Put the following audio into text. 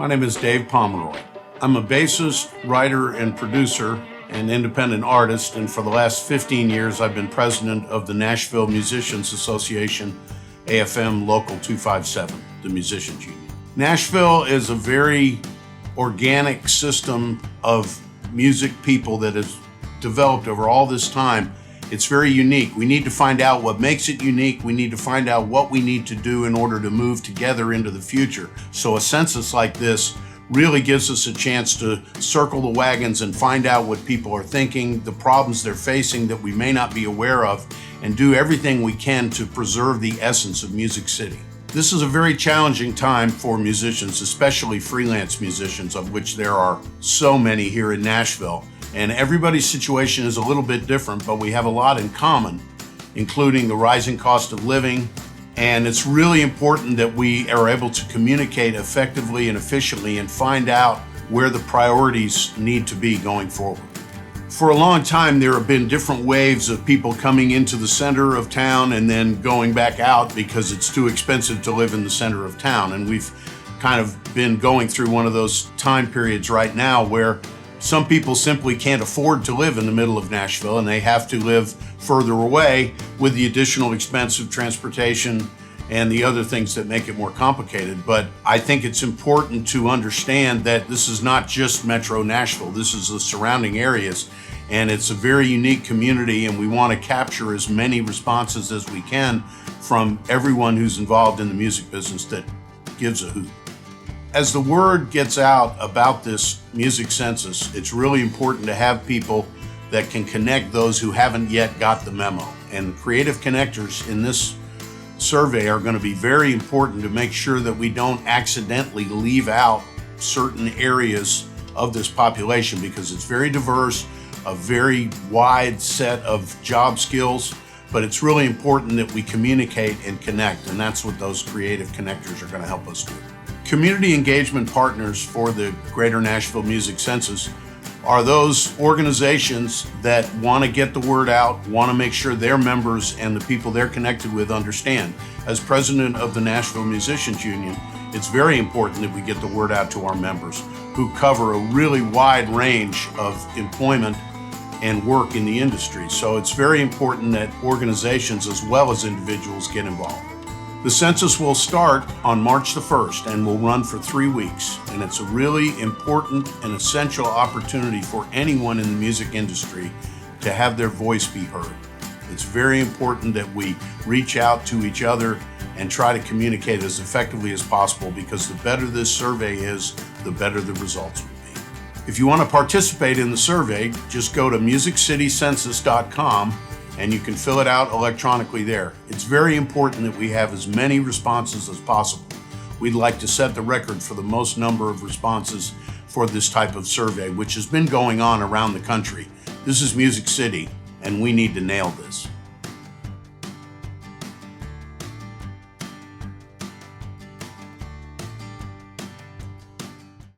My name is Dave Pomeroy. I'm a bassist, writer, and producer and independent artist, and for the last 15 years I've been president of the Nashville Musicians Association, AFM Local 257, the Musicians Union. Nashville is a very organic system of music people that has developed over all this time. It's very unique. We need to find out what makes it unique. We need to find out what we need to do in order to move together into the future. So a census like this really gives us a chance to circle the wagons and find out what people are thinking, the problems they're facing that we may not be aware of, and do everything we can to preserve the essence of Music City. This is a very challenging time for musicians, especially freelance musicians, of which there are so many here in Nashville. And everybody's situation is a little bit different, but we have a lot in common, including the rising cost of living. And it's really important that we are able to communicate effectively and efficiently and find out where the priorities need to be going forward. For a long time, there have been different waves of people coming into the center of town and then going back out because it's too expensive to live in the center of town. And we've kind of been going through one of those time periods right now where some people simply can't afford to live in the middle of Nashville and they have to live further away with the additional expense of transportation and the other things that make it more complicated. But I think it's important to understand that this is not just Metro Nashville, this is the surrounding areas, and it's a very unique community, and we want to capture as many responses as we can from everyone who's involved in the music business that gives a hoot. As the word gets out about this music census, it's really important to have people that can connect those who haven't yet got the memo. And creative connectors in this survey are going to be very important to make sure that we don't accidentally leave out certain areas of this population, because it's very diverse, a very wide set of job skills, but it's really important that we communicate and connect, and that's what those creative connectors are going to help us do. Community engagement partners for the Greater Nashville Music Census are those organizations that want to get the word out, want to make sure their members and the people they're connected with understand. As president of the Nashville Musicians Union, it's very important that we get the word out to our members who cover a really wide range of employment and work in the industry. So it's very important that organizations as well as individuals get involved. The census will start on March the 1st and will run for 3 weeks. And it's a really important and essential opportunity for anyone in the music industry to have their voice be heard. It's very important that we reach out to each other and try to communicate as effectively as possible, because the better this survey is, the better the results will be. If you want to participate in the survey, just go to musiccitycensus.com and you can fill it out electronically there. It's very important that we have as many responses as possible. We'd like to set the record for the most number of responses for this type of survey, which has been going on around the country. This is Music City, and we need to nail this.